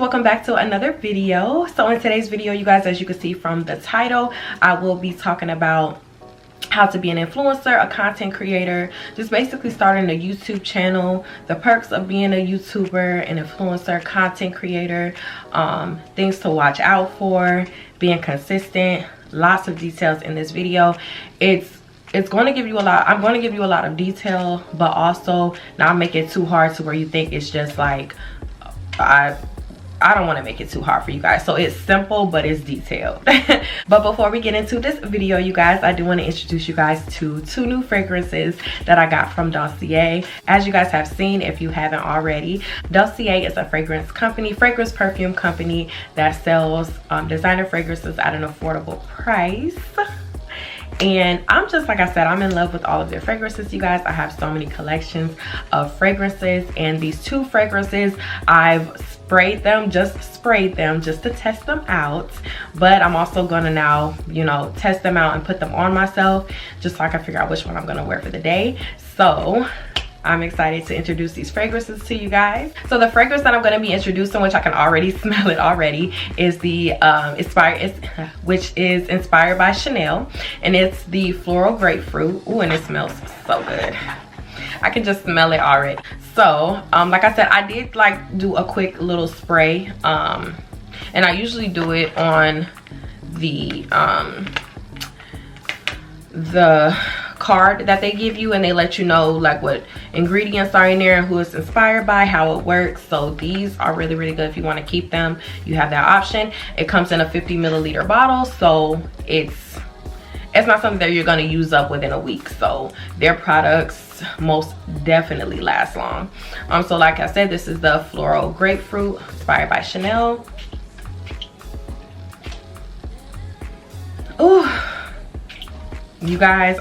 welcome back to another video. So in today's video, you guys, as you can see from the title, I will be talking about how to be an influencer, a content creator, just basically starting a YouTube channel, the perks of being a YouTuber, an influencer, content creator, things to watch out for, being consistent, lots of details in this video. It's going to give you a lot. I'm going to give you a lot of detail, but also not make it too hard to where you think it's just like, I don't want to make it too hard for you guys. So it's simple, but it's detailed. But before we get into this video, you guys, I do want to introduce you guys to two new fragrances that I got from Dossier. As you guys have seen, if you haven't already, Dossier is a fragrance perfume company that sells designer fragrances at an affordable price. And I'm just, like I said, I'm in love with all of their fragrances, you guys. I have so many collections of fragrances, and these two fragrances, I've sprayed them just to test them out, but I'm also gonna now, you know, test them out and put them on myself just so I can figure out which one I'm gonna wear for the day. So I'm excited to introduce these fragrances to you guys. So the fragrance that I'm going to be introducing, which I can already smell it already, is the which is inspired by Chanel, and it's the floral grapefruit. Ooh, and it smells so good. I can just smell it already. So like I said, I did like do a quick little spray, and I usually do it on the card that they give you, and they let you know like what ingredients are in there and who it's inspired by, how it works. So these are really good. If you want to keep them, you have that option. It comes in a 50 milliliter bottle, so it's not something that you're going to use up within a week. So their products most definitely last long. So like I said, this is the floral grapefruit inspired by Chanel. Ooh, you guys,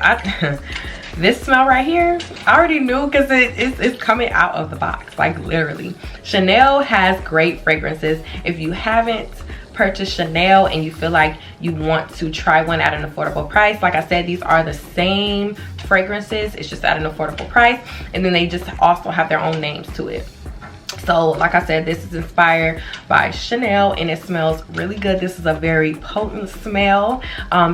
this smell right here, I already knew because it's coming out of the box, like literally. Chanel has great fragrances. If you haven't purchased Chanel and you feel like you want to try one at an affordable price, like I said, these are the same fragrances, it's just at an affordable price, and then they just also have their own names to it. So like I said, this is inspired by Chanel, and it smells really good. This is a very potent smell.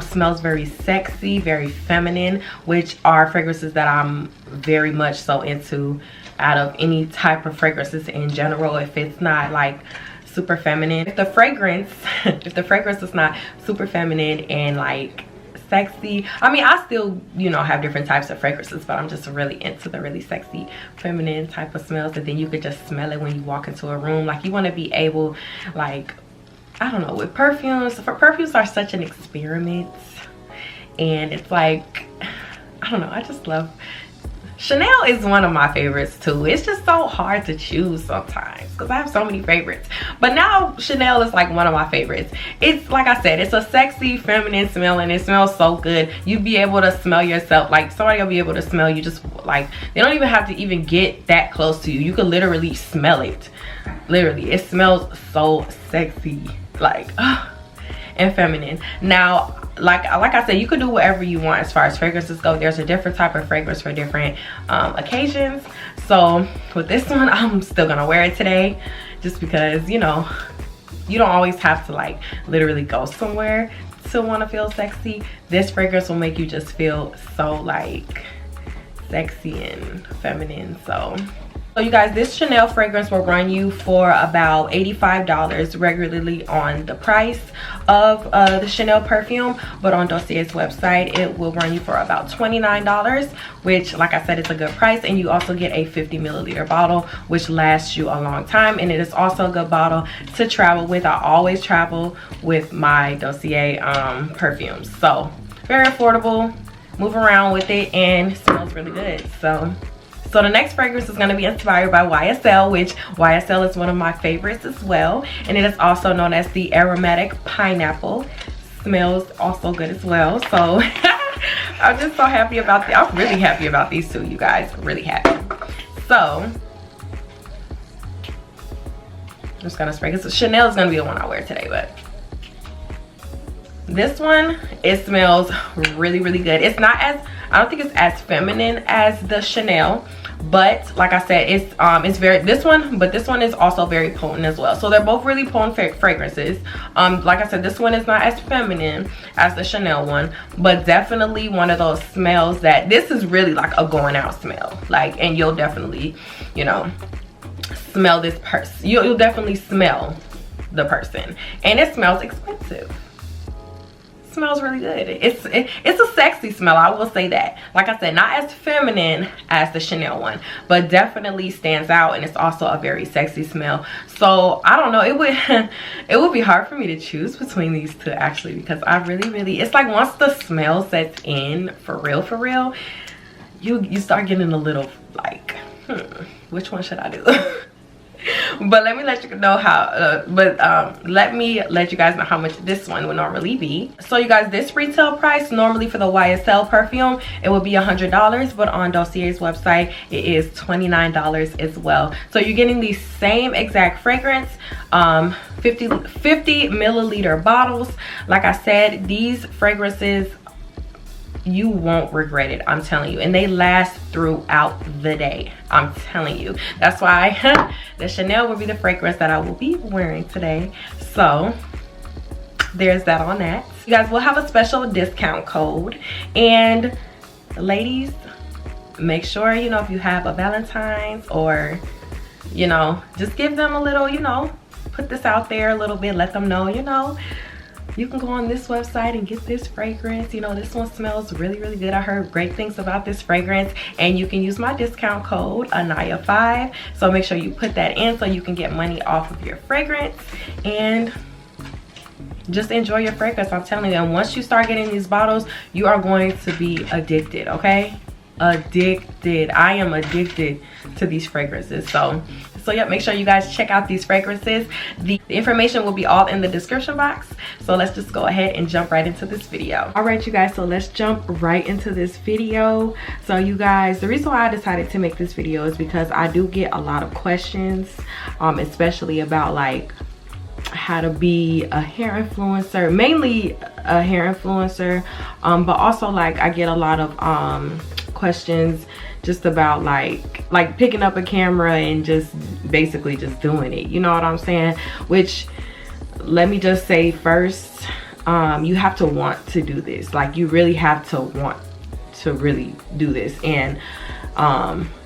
Smells very sexy, very feminine, which are fragrances that I'm very much so into out of any type of fragrances in general. If it's not like super feminine, if the fragrance is not super feminine and like sexy, I mean, I still, you know, have different types of fragrances, but I'm just really into the really sexy feminine type of smells. And then you could just smell it when you walk into a room. Like, you want to be able, like, I don't know, with perfumes are such an experiment, and it's like, I don't know, I just love Chanel. Is one of my favorites too. It's just so hard to choose sometimes because I have so many favorites, but now Chanel is like one of my favorites. It's like I said, it's a sexy feminine smell, and it smells so good. You'd be able to smell yourself, like somebody will be able to smell you, just like they don't even have to even get that close to you. You could literally smell it. Literally, it smells so sexy, like and feminine. Now, like I said, you could do whatever you want as far as fragrances go. There's a different type of fragrance for different occasions. So with this one, I'm still gonna wear it today just because, you know, you don't always have to like literally go somewhere to want to feel sexy. This fragrance will make you just feel so like sexy and feminine. So you guys, this Chanel fragrance will run you for about $85 regularly on the price of the Chanel perfume, but on Dossier's website it will run you for about $29, which, like I said, is a good price. And you also get a 50 milliliter bottle, which lasts you a long time, and it is also a good bottle to travel with. I always travel with my Dossier perfumes, so very affordable, move around with it, and smells really good. So the next fragrance is going to be inspired by YSL, which YSL is one of my favorites as well. And it is also known as the aromatic pineapple. Smells also good as well. So I'm just so happy about I'm really happy about these two, you guys. Really happy. So I'm just going to spray, because Chanel is going to be the one I wear today, but this one, it smells really good. It's not as, I don't think it's as feminine as the Chanel, but like I said, it's very, this one is also very potent as well. So they're both really potent fragrances. Like I said, this one is not as feminine as the Chanel one, but definitely one of those smells that, this is really like a going out smell, like, and you'll definitely, you know, smell this person. You'll definitely smell the person, and it smells expensive. Smells really good. It's a sexy smell, I will say that. Like I said, not as feminine as the Chanel one, but definitely stands out, and it's also a very sexy smell. So I don't know, it would be hard for me to choose between these two actually, because I really, it's like once the smell sets in for real, you start getting a little like, which one should I do? But let me let you know how let me let you guys know how much this one would normally be. So you guys, this retail price normally for the YSL perfume, it would be $100, but on Dossier's website it is $29 as well. So you're getting the same exact fragrance, 50 milliliter bottles. Like I said, these fragrances, you won't regret it, I'm telling you, and they last throughout the day, I'm telling you. That's why the Chanel will be the fragrance that I will be wearing today. So there's that on that. You guys will have a special discount code, and ladies, make sure, you know, if you have a Valentine's, or, you know, just give them a little, you know, put this out there a little bit, let them know, you know, you can go on this website and get this fragrance. You know, this one smells really good. I heard great things about this fragrance, and you can use my discount code Anihja5. So make sure you put that in so you can get money off of your fragrance and just enjoy your fragrance. I'm telling you, and once you start getting these bottles, you are going to be addicted, okay? Addicted. I am addicted to these fragrances. So yeah, make sure you guys check out these fragrances. The information will be all in the description box. So let's just go ahead and jump right into this video. All right, you guys, so let's jump right into this video. So you guys, the reason why I decided to make this video is because I do get a lot of questions, especially about like how to be a hair influencer, mainly a hair influencer, but also like I get a lot of questions just about like picking up a camera and just basically just doing it, you know what I'm saying? Which, let me just say first, you have to want to do this. Like, you really have to want to really do this, and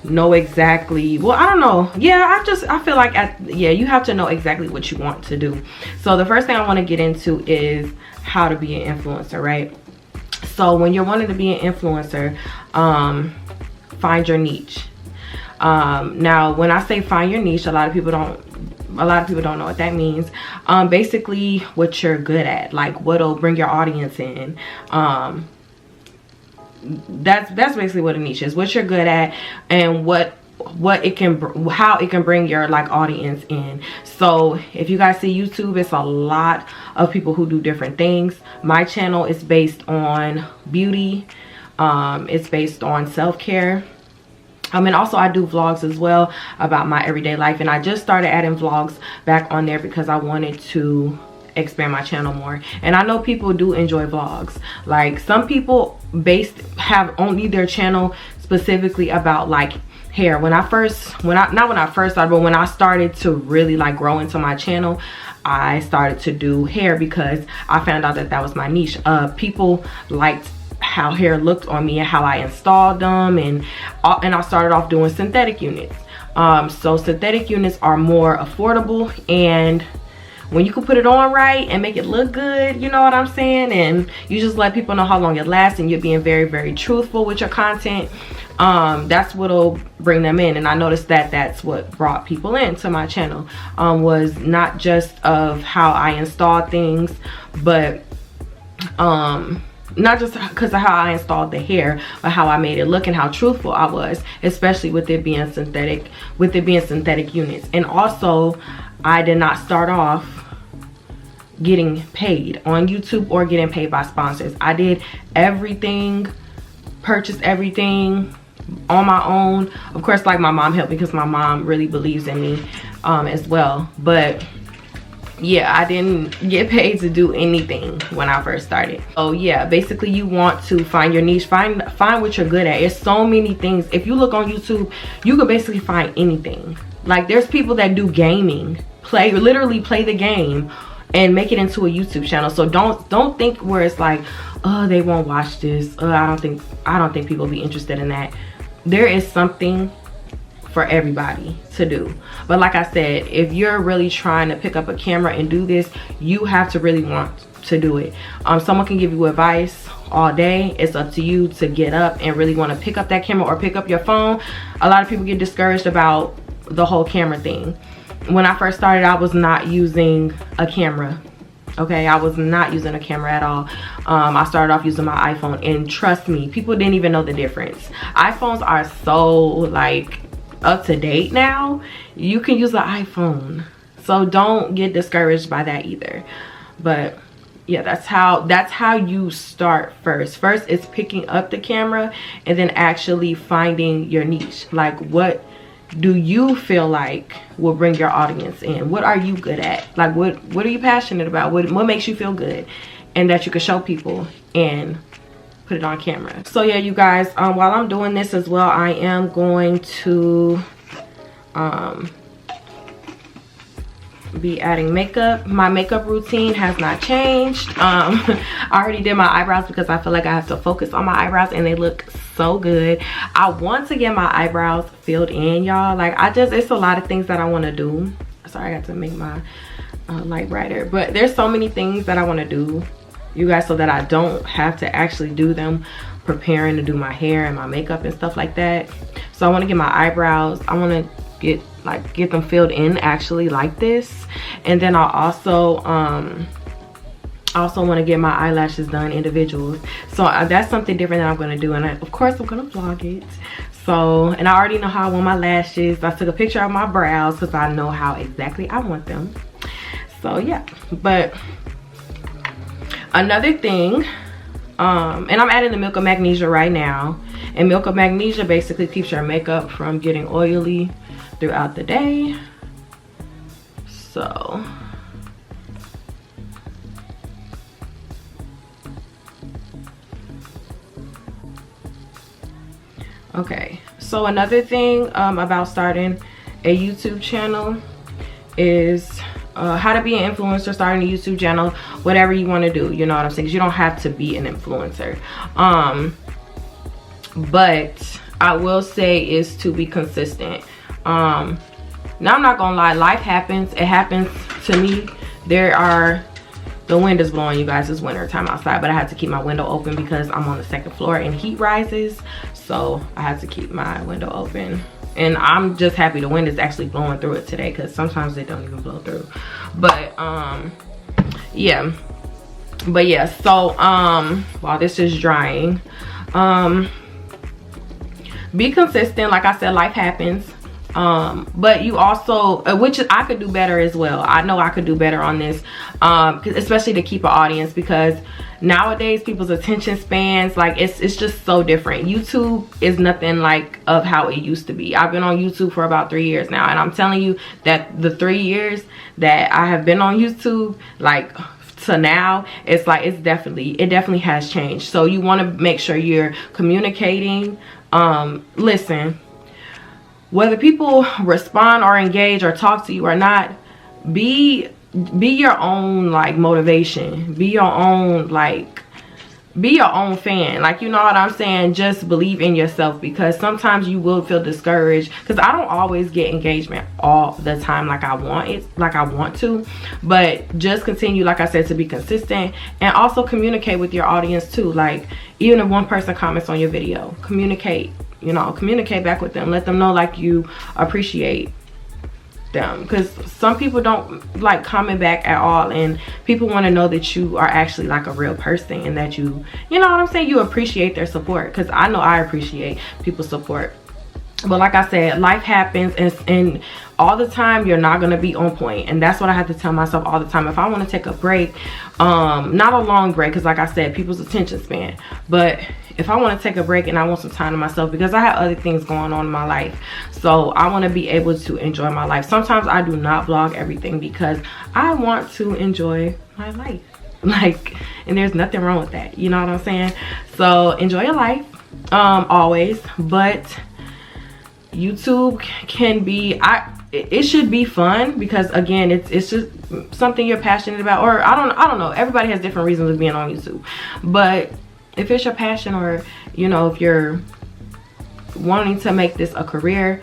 know exactly, well, I don't know, yeah, I feel like you have to know exactly what you want to do. So the first thing I want to get into is how to be an influencer, right? So when you're wanting to be an influencer, find your niche. Now when I say find your niche, a lot of people don't know what that means. Basically what you're good at, like what'll bring your audience in. That's basically what a niche is, what you're good at, and how it can bring your like audience in. So if you guys see YouTube, it's a lot of people who do different things. My channel is based on beauty, it's based on self-care, and also I do vlogs as well about my everyday life, and I just started adding vlogs back on there because I wanted to expand my channel more. And I know people do enjoy vlogs. Like, some people have only their channel specifically about like hair. When I started to really like grow into my channel, I started to do hair because I found out that that was my niche. People liked how hair looked on me and how I installed them, and I started off doing synthetic units. So synthetic units are more affordable, and when you can put it on right and make it look good, you know what I'm saying, and you just let people know how long it lasts, and you're being very truthful with your content, that's what'll bring them in. And I noticed that that's what brought people into my channel, was not just of how I installed things, but not just because of how I installed the hair, but how I made it look and how truthful I was, especially with it being synthetic units. And also, I did not start off getting paid on YouTube or getting paid by sponsors. I did everything, purchased everything on my own. Of course, like, my mom helped me because my mom really believes in me as well. But yeah, I didn't get paid to do anything when I first started. So yeah, basically you want to find your niche, find what you're good at. It's so many things. If you look on YouTube, you can basically find anything. Like there's people that do gaming, literally play the game and make it into a YouTube channel. So don't think where it's like, oh, they won't watch this. I don't think people will be interested in that. There is something for everybody to do. But like I said, if you're really trying to pick up a camera and do this, you have to really want to do it. Someone can give you advice all day. It's up to you to get up and really want to pick up that camera or pick up your phone. A lot of people get discouraged about the whole camera thing. When I first started, I was not using a camera. Okay, I was not using a camera at all. I started off using my iPhone, and trust me, people didn't even know the difference. iPhones are so like up to date now. You can use an iPhone, so don't get discouraged by that either. But yeah, that's how you start first. First is picking up the camera and then actually finding your niche. Like, what do you feel like will bring your audience in? What are you good at? Like, what are you passionate about? What makes you feel good and that you can show people and put it on camera. So yeah, you guys, while I'm doing this as well, I am going to be adding makeup. My makeup routine has not changed. I already did my eyebrows because I feel like I have to focus on my eyebrows, and they look so good. I want to get my eyebrows filled in, y'all. Like, it's a lot of things that I want to do. Sorry, I got to make my light brighter, but there's so many things that I want to do, you guys, so that I don't have to actually do them, preparing to do my hair and my makeup and stuff like that. So I want to get my eyebrows, I want to get them filled in actually like this. And then I also want to get my eyelashes done individuals. So that's something different that I'm going to do, and of course I'm going to vlog it. So, and I already know how I want my lashes. I took a picture of my brows because I know how exactly I want them. So yeah, but another thing, and I'm adding the milk of magnesia right now, and milk of magnesia basically keeps your makeup from getting oily throughout the day. So okay, so another thing about starting a YouTube channel is how to be an influencer, starting a YouTube channel, whatever you want to do, you know what I'm saying? 'Cause you don't have to be an influencer. But I will say is to be consistent. Now I'm not gonna lie, life happens. It happens to me. The wind is blowing, you guys. It's winter time outside, but I had to keep my window open because I'm on the second floor and heat rises, so I had to keep my window open. And I'm just happy the wind is actually blowing through it today, because sometimes it don't even blow through. But yeah, so while this is drying, be consistent. Like I said, life happens. But you also, which I could do better as well. I know I could do better on this, especially to keep an audience, because nowadays people's attention spans, like it's just so different. YouTube is nothing like of how it used to be. I've been on YouTube for about 3 years now, and I'm telling you that the 3 years that I have been on YouTube, like to now, it's like it definitely has changed. So you want to make sure you're communicating. Listen, whether people respond or engage or talk to you or not, be your own like motivation. Be your own fan. Like, you know what I'm saying? Just believe in yourself, because sometimes you will feel discouraged, because I don't always get engagement all the time like I want to. But just continue, like I said, to be consistent, and also communicate with your audience too. Like, even if one person comments on your video, communicate. You know, communicate back with them. Let them know like you appreciate them, because some people don't like comment back at all, and people want to know that you are actually like a real person, and that you know what I'm saying, you appreciate their support, because I know I appreciate people's support. But like I said, life happens, and all the time you're not going to be on point. And that's what I have to tell myself all the time. If I want to take a break, not a long break, because like I said, people's attention span, but if I want to take a break and I want some time to myself, because I have other things going on in my life, so I want to be able to enjoy my life. Sometimes I do not vlog everything because I want to enjoy my life, like, and there's nothing wrong with that, you know what I'm saying? So enjoy your life, always. But YouTube can be, it should be fun, because again, it's just something you're passionate about, or I don't know, everybody has different reasons of being on YouTube. But if it's your passion, or you know, if you're wanting to make this a career,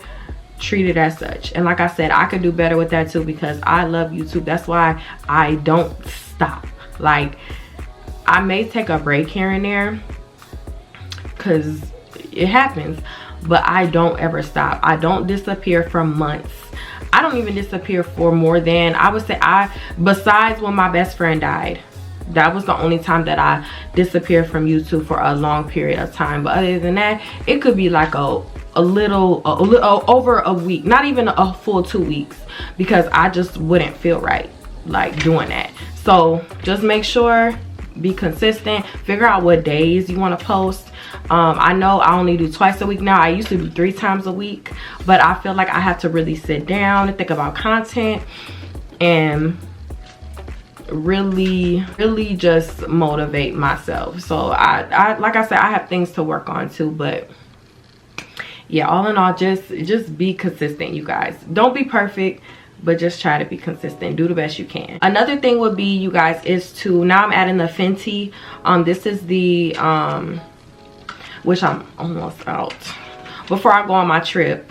treat it as such. And like I said, I could do better with that too, because I love YouTube. That's why I don't stop. Like, I may take a break here and there because it happens, but I don't ever stop. I don't disappear for months. I don't even disappear for more than, I would say, besides when my best friend died, that was the only time that I disappeared from YouTube for a long period of time. But other than that, it could be like a little over a week, not even a full 2 weeks, because I just wouldn't feel right like doing that. So just make sure, be consistent, figure out what days you want to post. I know I only do twice a week now. I used to do 3 times a week, but I feel like I have to really sit down and think about content and really just motivate myself. So I like I said, I have things to work on too. But yeah, all in all, just be consistent, you guys. Don't be perfect, but just try to be consistent. Do the best you can. Another thing would be, you guys, is to, now I'm adding the Fenty. This is the which I'm almost out before I go on my trip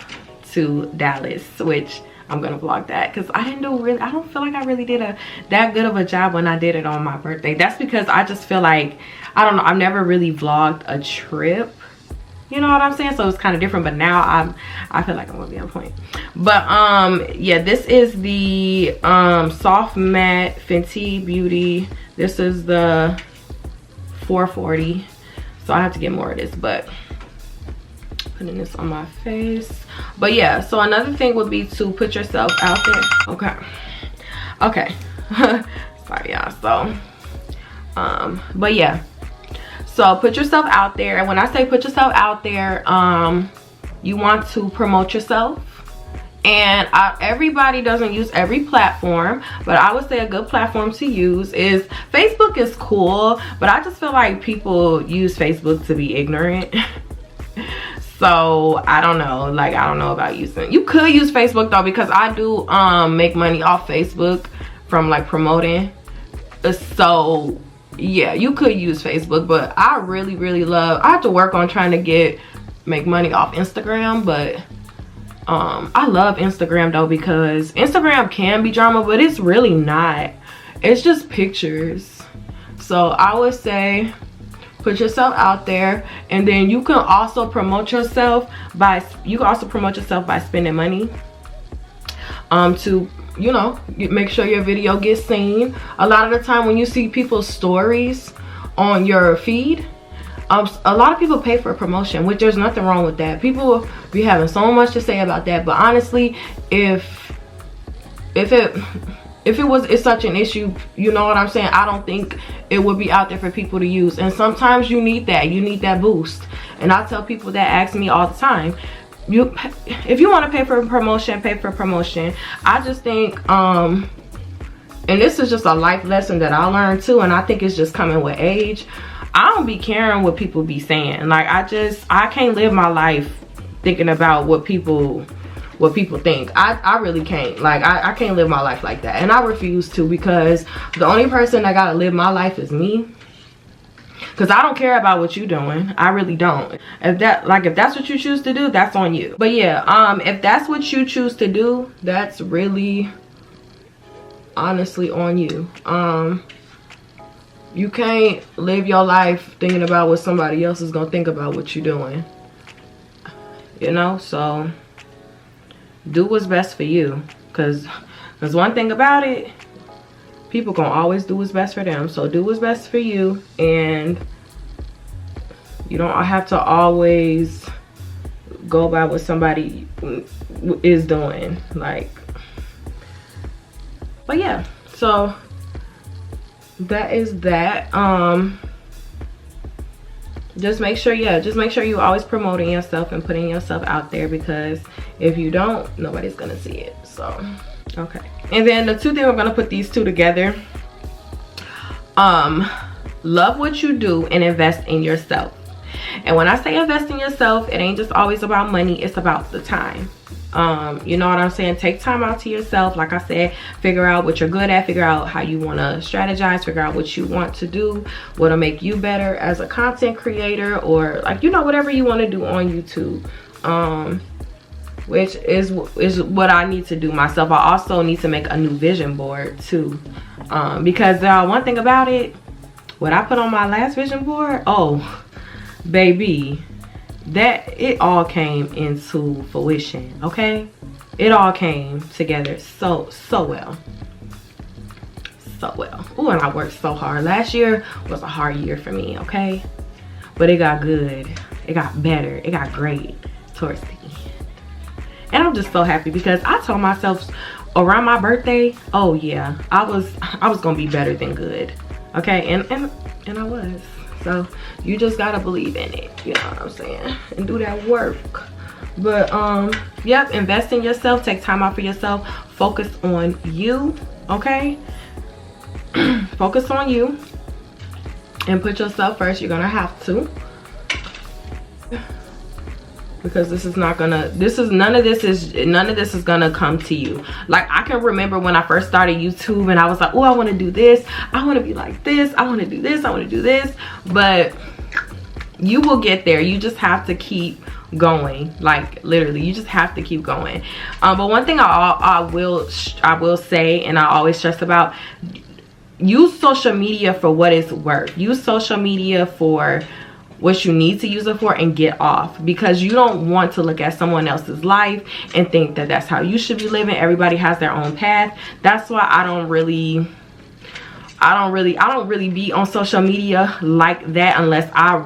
to Dallas, which I'm gonna vlog that, because I don't feel like I really did that good of a job when I did it on my birthday. That's because I just feel like, I don't know, I've never really vlogged a trip, you know what I'm saying? So it's kind of different. But now I feel like I'm gonna be on point. But yeah, this is the soft matte Fenty Beauty. This is the 440. So I have to get more of this, but putting this on my face. But yeah, so another thing would be to put yourself out there. Okay. Sorry, y'all. So but yeah, so put yourself out there. And when I say put yourself out there, you want to promote yourself. And everybody doesn't use every platform, but I would say a good platform to use is Facebook. Is cool, but I just feel like people use Facebook to be ignorant. So I don't know, like, I don't know about using, you could use Facebook though, because I do make money off Facebook from like promoting. So yeah, you could use Facebook, but I really love, I have to work on trying to make money off Instagram. But I love Instagram though, because Instagram can be drama, but it's really not. It's just pictures. So I would say put yourself out there, and then you can also promote yourself by spending money to, you know, make sure your video gets seen. A lot of the time when you see people's stories on your feed, a lot of people pay for promotion, which there's nothing wrong with that. People be having so much to say about that, but honestly, if it's such an issue, you know what I'm saying, I don't think it would be out there for people to use. And sometimes you need that boost. And I tell people that ask me all the time, if you want to pay for promotion, pay for promotion. I just think and this is just a life lesson that I learned too, and I think it's just coming with age. I don't be caring what people be saying. Like, I can't live my life thinking about what people think. I really can't. Like, I can't live my life like that, and I refuse to, because the only person that gotta live my life is me. Because I don't care about what you're doing. I really don't. If that's what you choose to do, that's on you. But yeah, if that's what you choose to do, that's really honestly on you. You can't live your life thinking about what somebody else is gonna think about what you're doing, you know? So do what's best for you, because one thing about it, people gonna always do what's best for them. So do what's best for you, and you don't have to always go by what somebody is doing. Like, but yeah, so that is that. just make sure, yeah, just make sure you always promoting yourself and putting yourself out there, because if you don't, nobody's gonna see it. So okay, and then the two things, I'm gonna put these two together. Love what you do and invest in yourself. And when I say invest in yourself, it ain't just always about money, it's about the time. You know what I'm saying? Take time out to yourself. Like I said, figure out what you're good at, figure out how you want to strategize, figure out what you want to do, what'll make you better as a content creator, or like, you know, whatever you want to do on YouTube. Which is what I need to do myself. I also need to make a new vision board too, because one thing about it, what I put on my last vision board, oh baby, that it all came into fruition. Okay, it all came together so well. Oh, and I worked so hard. Last year was a hard year for me, okay, but it got good, it got better, it got great towards the end. And I'm just so happy because I told myself around my birthday, oh yeah, I was gonna be better than good. Okay, and I was. So you just gotta believe in it, you know what I'm saying, and do that work. But yep, invest in yourself, take time out for yourself, focus on you, okay? Focus on you and put yourself first. You're gonna have to, because this is not gonna, none of this is gonna come to you. Like, I can remember when I first started YouTube and I was like, oh, I want to do this, I want to be like this, I want to do this, I want to do this. But you will get there. You just have to keep going. Like, literally, you just have to keep going. But one thing I will say, and I always stress about, use social media for what it's worth. Use social media for what you need to use it for, and get off, because you don't want to look at someone else's life and think that that's how you should be living. Everybody has their own path. That's why I don't really be on social media like that, unless I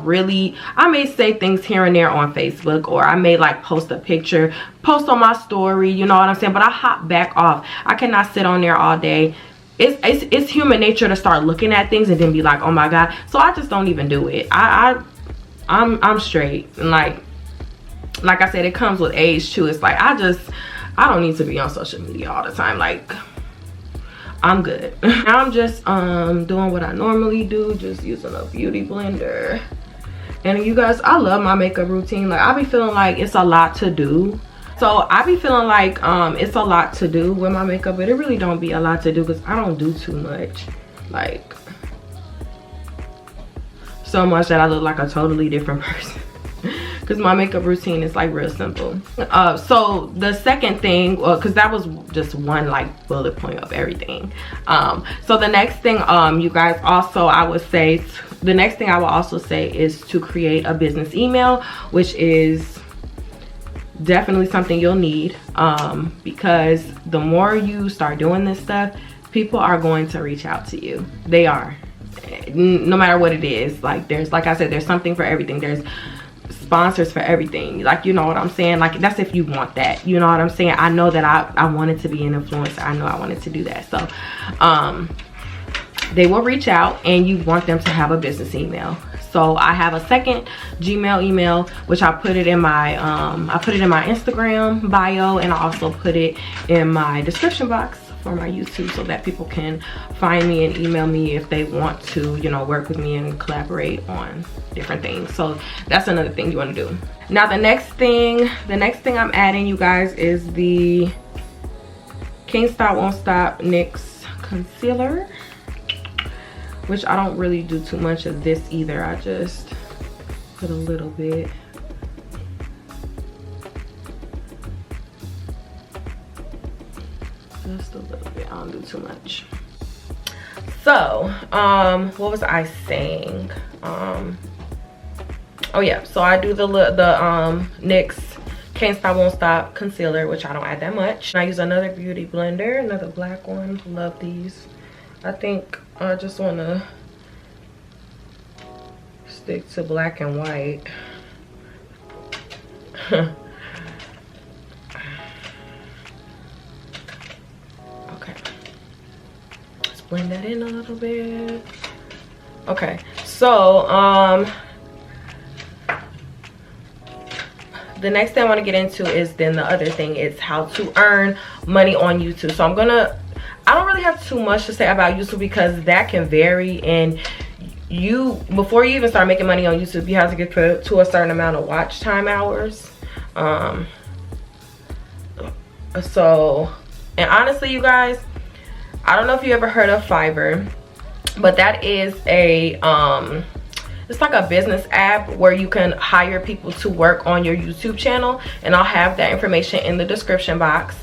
may say things here and there on Facebook, or I may like post a picture, post on my story, you know what I'm saying, but I hop back off. I cannot sit on there all day. It's human nature to start looking at things and then be like, oh my god. So I just don't even do it. I'm straight. And like I said, it comes with age too. It's like I don't need to be on social media all the time. Like, I'm good. Now I'm just doing what I normally do, just using a beauty blender. And you guys, I love my makeup routine. Like, I be feeling like it's a lot to do. So I be feeling like it's a lot to do with my makeup, but it really don't be a lot to do because I don't do too much. Like, so much that I look like a totally different person. Because my makeup routine is like real simple. So the second thing, because that was just one like bullet point of everything. So the next thing, you guys, also I would say, the next thing I will also say is to create a business email, which is definitely something you'll need, because the more you start doing this stuff, people are going to reach out to you. They are, no matter what it is. Like, there's, like I said, there's something for everything. There's sponsors for everything. Like, you know what I'm saying? Like, that's if you want that, you know what I'm saying? I know that I wanted to be an influencer. I know I wanted to do that. So they will reach out, and you want them to have a business email. So I have a second Gmail email, which I put it in my Instagram bio, and I also put it in my description box for my YouTube, so that people can find me and email me if they want to, you know, work with me and collaborate on different things. So that's another thing you want to do. Now the next thing I'm adding, you guys, is the Can't Stop Won't Stop NYX concealer, which I don't really do too much of this either. I just put a little bit. Just a little bit. I don't do too much. So what was I saying? Oh yeah, so I do the NYX Can't Stop Won't Stop concealer, which I don't add that much. I use another beauty blender, another black one. Love these. I think I just want to stick to black and white. Blend that in a little bit. Okay, so the next thing I want to get into is then the other thing is how to earn money on YouTube. So I don't really have too much to say about YouTube because that can vary, and before you even start making money on YouTube, you have to get to a certain amount of watch time hours. So, and honestly, you guys, I don't know if you ever heard of Fiverr, but that is it's like a business app where you can hire people to work on your YouTube channel, and I'll have that information in the description box.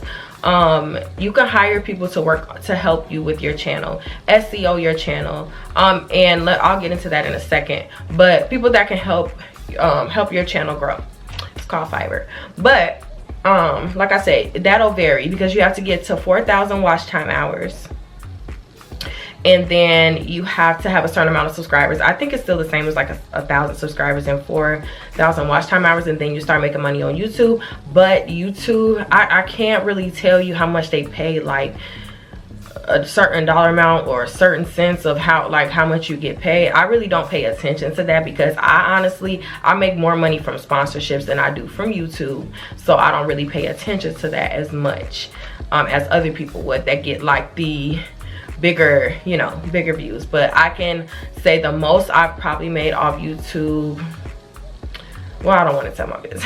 You can hire people to work to help you with your channel, SEO your channel, and I'll get into that in a second, but people that can help your channel grow. It's called Fiverr. But like I said, that'll vary because you have to get to 4,000 watch time hours, and then you have to have a certain amount of subscribers. I think it's still the same as like 1,000 subscribers and 4,000 watch time hours, and then you start making money on YouTube. But YouTube, I can't really tell you how much they pay, like a certain dollar amount or a certain sense of how much you get paid. I really don't pay attention to that because I make more money from sponsorships than I do from YouTube, so I don't really pay attention to that as much as other people would that get like the bigger views. But I can say the most I've probably made off YouTube, well, I don't want to tell my business.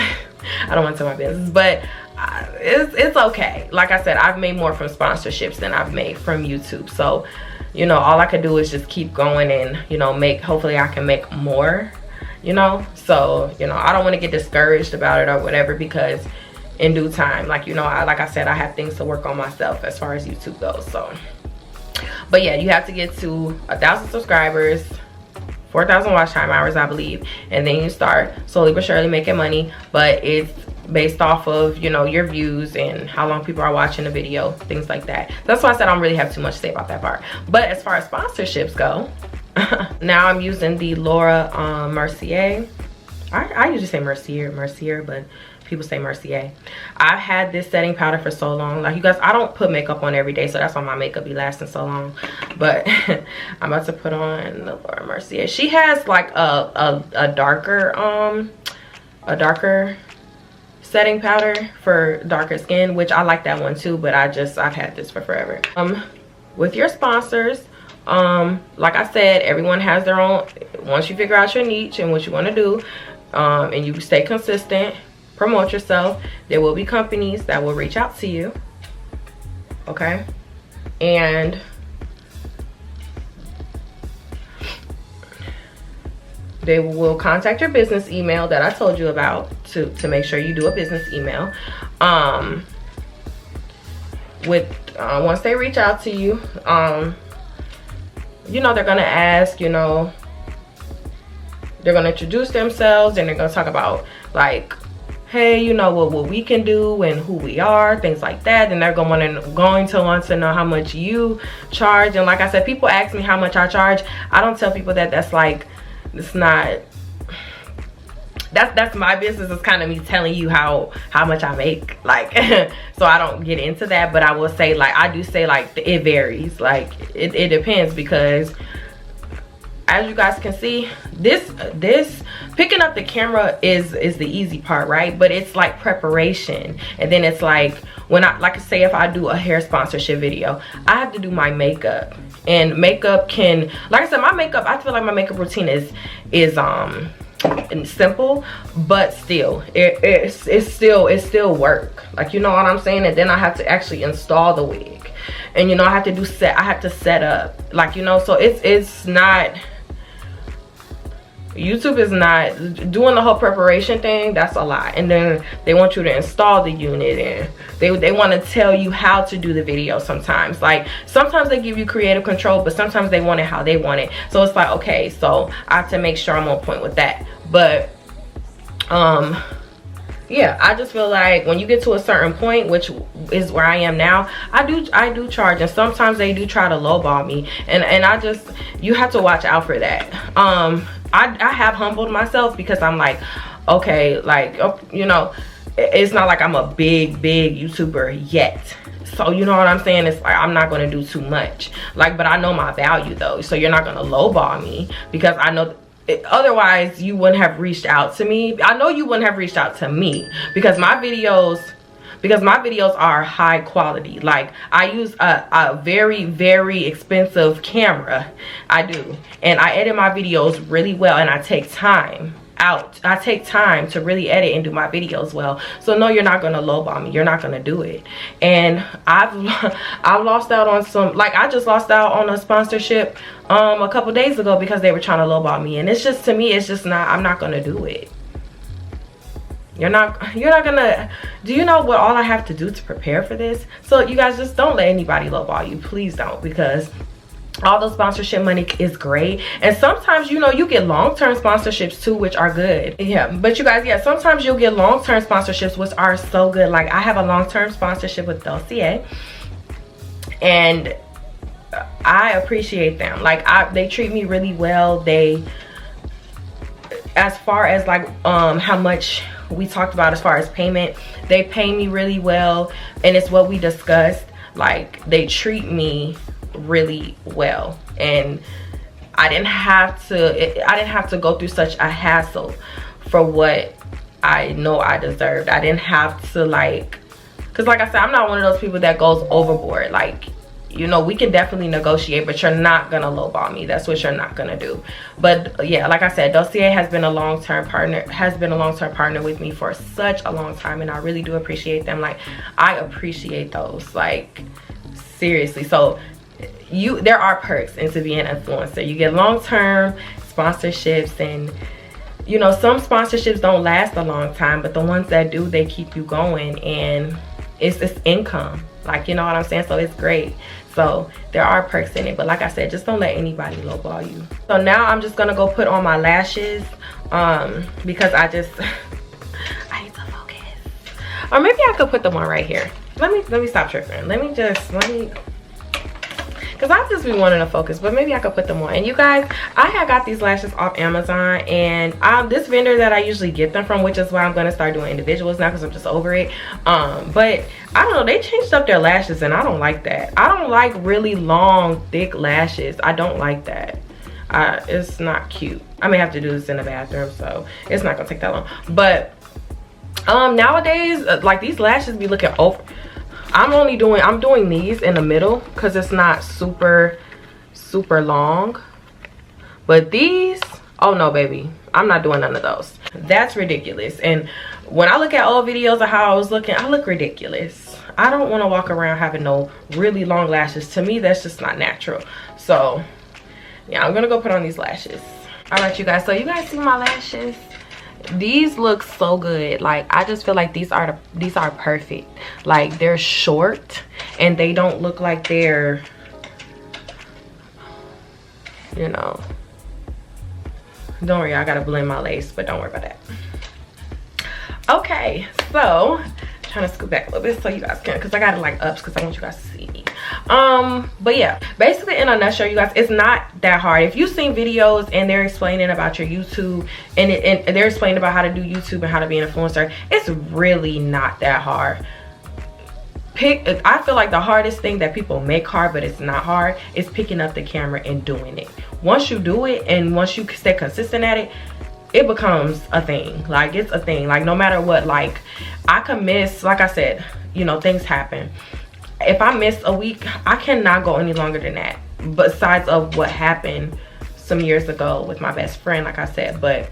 I don't want to tell my business, but it's okay. Like I said, I've made more from sponsorships than I've made from YouTube. So, all I could do is just keep going and, hopefully I can make more, So, I don't want to get discouraged about it or whatever, because in due time, like I said, I have things to work on myself as far as YouTube goes. So, but yeah, you have to get to 1,000 subscribers, 4,000 watch time hours, I believe, and then you start slowly but surely making money. But it's based off of your views and how long people are watching the video, things like that. That's why I said I don't really have too much to say about that part. But as far as sponsorships go, now I'm using the Laura Mercier. I usually say Mercier, but people say Mercier. I've had this setting powder for so long. Like, you guys, I don't put makeup on every day, so that's why my makeup be lasting so long. But I'm about to put on the Laura Mercier. She has like a darker setting powder for darker skin, which I like that one too, but I've had this for forever. With your sponsors, like I said, everyone has their own. Once you figure out your niche and what you want to do, and you stay consistent, promote yourself, there will be companies that will reach out to you, okay? And they will contact your business email that I told you about to make sure you do a business email. Once they reach out to you, they're gonna ask, they're gonna introduce themselves, and they're gonna talk about like, hey, what we can do and who we are, things like that. And they're going to want to know how much you charge. And like I said, people ask me how much I charge. I don't tell people that. That's like, it's not, that's my business. It's kind of me telling you how much I make, like. So I don't get into that, but I will say, like, I do say, like, it varies, like it depends, because as you guys can see, this picking up the camera is the easy part, right? But it's like preparation. And then it's like, when I say if I do a hair sponsorship video, I have to do my makeup. And makeup can, like I said, I feel like my makeup routine is simple, but still it's still work, like, you know what I'm saying? And then I have to actually install the wig, and I have to set up, like, so it's not, YouTube is not doing the whole preparation thing. That's a lot. And then they want you to install the unit, and they want to tell you how to do the video sometimes. Like, sometimes they give you creative control, but sometimes they want it how they want it. So it's like, okay, so I have to make sure I'm on point with that. But yeah, I just feel like when you get to a certain point, which is where I am now, I do charge, and sometimes they do try to lowball me, and you have to watch out for that. I have humbled myself, because I'm like, okay, like, it's not like I'm a big YouTuber yet. So you know what I'm saying? It's like, I'm not gonna do too much, like, but I know my value though. So you're not gonna lowball me, because I know otherwise you wouldn't have reached out to me. I know you wouldn't have reached out to me because my videos are high quality. Like, I use a very, very expensive camera. I do, and I edit my videos really well, and I take time out. I take time to really edit and do my videos well. So no, you're not gonna lowball me. You're not gonna do it. And I've lost out on some, like, I just lost out on a sponsorship a couple days ago because they were trying to lowball me, and it's just, to me, it's just not, I'm not gonna do it. You're not gonna. Do you know what all I have to do to prepare for this? So you guys, just don't let anybody lowball you. Please don't, because all the sponsorship money is great, and sometimes, you know, you get long-term sponsorships too, which are good. Yeah, but you guys, yeah, sometimes you'll get long-term sponsorships which are so good. Like, I have a long-term sponsorship with Dossier, and I appreciate them. Like, they treat me really well. They, as far as like how much we talked about as far as payment, they pay me really well, and it's what we discussed. Like, they treat me really well, and I didn't have to go through such a hassle for what I know I deserved. I didn't have to, like, because like I said, I'm not one of those people that goes overboard. Like, you know, we can definitely negotiate, but you're not gonna lowball me. That's what you're not gonna do. But yeah, like I said, Dossier has been a long-term partner with me for such a long time, and I really do appreciate them. Like, I appreciate those, like, seriously. So there are perks into being an influencer. You get long-term sponsorships, and you know, some sponsorships don't last a long time, but the ones that do, they keep you going, and it's this income. Like, you know what I'm saying? So it's great. So there are perks in it, but like I said, just don't let anybody lowball you. So now I'm just gonna go put on my lashes because I need to focus. Or maybe I could put them on right here. Let me stop tripping. Because I've just been wanting to focus, but maybe I could put them on. And you guys, I had got these lashes off Amazon, and this vendor that I usually get them from, which is why I'm going to start doing individuals now because I'm just over it. But I don't know, they changed up their lashes, and I don't like that. I don't like really long, thick lashes. I don't like that. It's not cute. I may have to do this in the bathroom, so it's not going to take that long. But nowadays, like, these lashes be looking over. I'm doing these in the middle because it's not super long, but these, oh no baby, I'm not doing none of those. That's ridiculous. And when I look at old videos of how I was looking, I look ridiculous. I don't want to walk around having no really long lashes. To me, that's just not natural. So yeah, I'm gonna go put on these lashes. All right, you guys, so you guys see my lashes? These look so good. Like, I just feel like these are perfect. Like, they're short, and they don't look like they're, you know, don't worry, I gotta blend my lace, but don't worry about that. Okay, so trying to scoot back a little bit so you guys can, because I got it like ups because I want you guys to see. But yeah, basically in a nutshell, you guys, it's not that hard. If you've seen videos and they're explaining about your YouTube and they're explaining about how to do YouTube and how to be an influencer, it's really not that hard. I feel like the hardest thing that people make hard, but it's not hard, is picking up the camera and doing it. Once you do it, and once you stay consistent at it, it becomes a thing. Like, it's a thing. Like, no matter what, like, I can miss, like I said, you know, things happen. If I miss a week, I cannot go any longer than that, besides of what happened some years ago with my best friend, like I said. But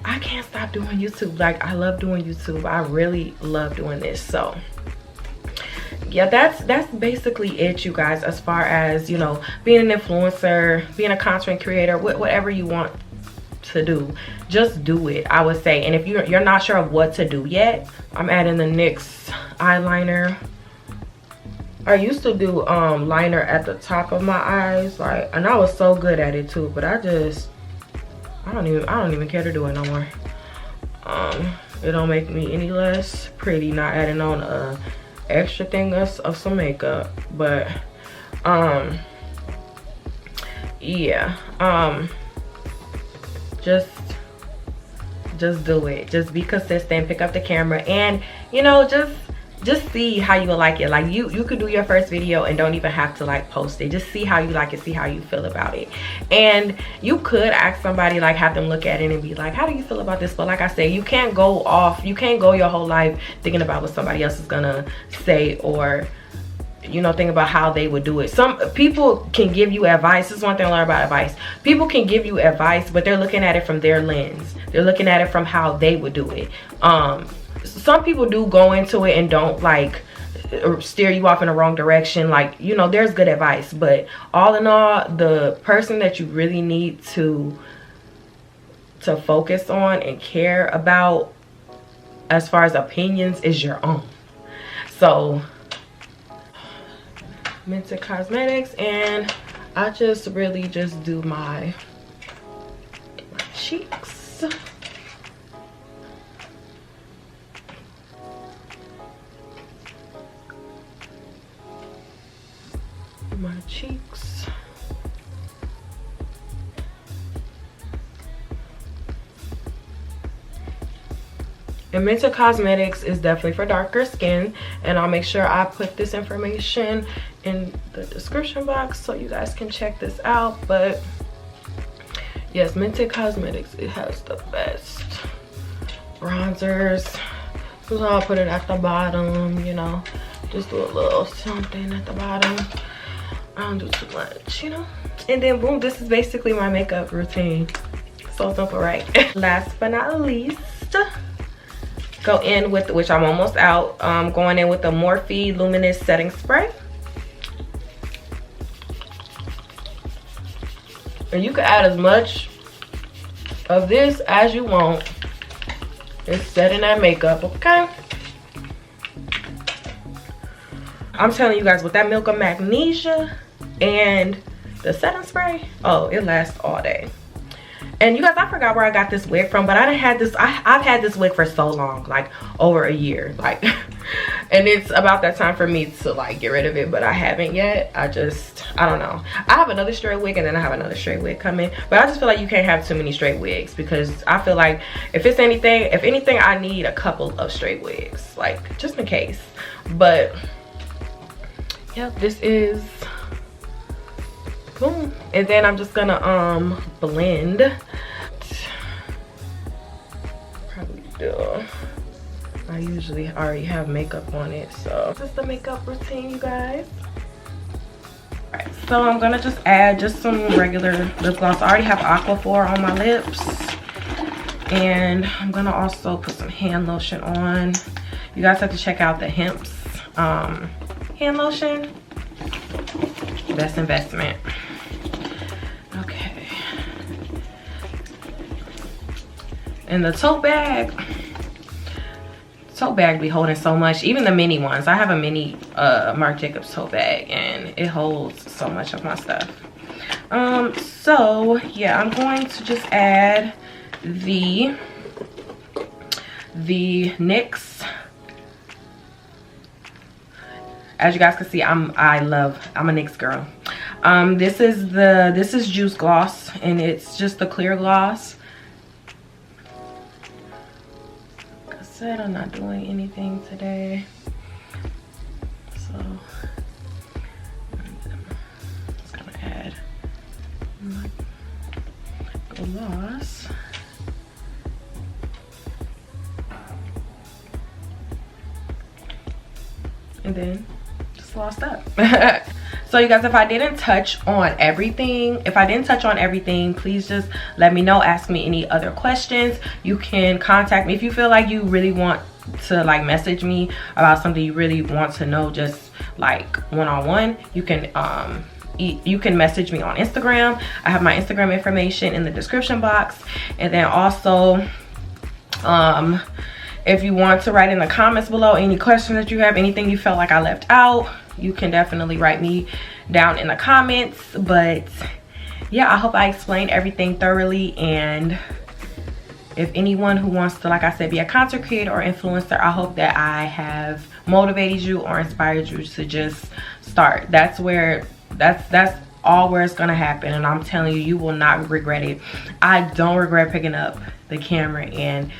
I can't stop doing YouTube. Like, I love doing YouTube. I really love doing this. So yeah, that's basically it, you guys, as far as, you know, being an influencer, being a content creator, whatever you want to do, just do it, I would say. And if you're not sure of what to do yet, I'm adding the NYX eyeliner. I used to do liner at the top of my eyes, like, and I was so good at it too, but I don't even care to do it no more. It don't make me any less pretty not adding on a extra thing of some makeup. But yeah, just do it. Just be consistent, pick up the camera, and, you know, just just see how you will like it. Like you could do your first video and don't even have to like post it. Just see how you like it, see how you feel about it. And you could ask somebody, like have them look at it and be like, how do you feel about this? But like I said, you can't go your whole life thinking about what somebody else is gonna say, or you know, think about how they would do it. Some people can give you advice. This is one thing I learned about advice. People can give you advice, but they're looking at it from their lens. They're looking at it from how they would do it. Some people do go into it and don't like steer you off in the wrong direction. Like, you know, there's good advice, but all in all, the person that you really need to focus on and care about as far as opinions is your own. So Mented Cosmetics, and I just really just do my cheeks. My cheeks. And Mented Cosmetics is definitely for darker skin, and I'll make sure I put this information in the description box so you guys can check this out. But yes, Mented Cosmetics, it has the best bronzers. So I'll put it at the bottom, you know, just do a little something at the bottom. I don't do too much, you know. And then boom, this is basically my makeup routine. So simple, right? Last but not least, go in with, which I'm almost out, going in with the Morphe Luminous Setting Spray. And you can add as much of this as you want. It's setting that makeup, okay? I'm telling you guys, with that Milk of Magnesia and the setting spray, oh, it lasts all day. And you guys, I forgot where I got this wig from, but I've had this wig for so long, like over a year, like, and it's about that time for me to like get rid of it, but I haven't yet. I don't know. I have another straight wig, and then I have another straight wig coming, but I just feel like you can't have too many straight wigs, because I feel like if anything, I need a couple of straight wigs, like just in case. But yeah, this is boom. And then I'm just gonna blend. Probably do. I usually already have makeup on it, so this is the makeup routine, you guys. Alright, so I'm gonna just add just some regular lip gloss. I already have Aquaphor on my lips, and I'm gonna also put some hand lotion on. You guys have to check out the Hemp's hand lotion. Best investment. Okay. And the tote bag be holding so much, even the mini ones. I have a mini Marc Jacobs tote bag, and it holds so much of my stuff. So yeah, I'm going to just add the NYX. As you guys can see, I'm a NYX girl. This is Juice Gloss, and it's just the clear gloss. Like I said, I'm not doing anything today, so I'm just gonna add my gloss. And then just lost up. So you guys, if I didn't touch on everything, please just let me know. Ask me any other questions. You can contact me if you feel like you really want to like message me about something you really want to know, just like one-on-one. You can message me on Instagram. I have my Instagram information in the description box. And then also if you want to write in the comments below any questions that you have, anything you felt like I left out, you can definitely write me down in the comments. But yeah, I hope I explained everything thoroughly. And if anyone who wants to, like I said, be a content creator or influencer, I hope that I have motivated you or inspired you to just start. That's all where it's gonna happen, and I'm telling you, you will not regret it. I don't regret picking up the camera and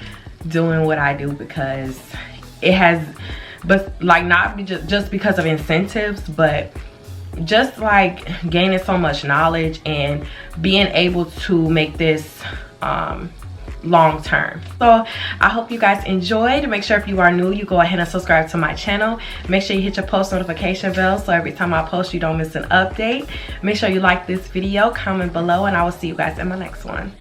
doing what I do, because it has but like not just because of incentives, but just like gaining so much knowledge and being able to make this long term. So I hope you guys enjoyed. Make sure if you are new, you go ahead and subscribe to my channel. Make sure you hit your post notification bell so every time I post you don't miss an update. Make sure you like this video, comment below, and I will see you guys in my next one.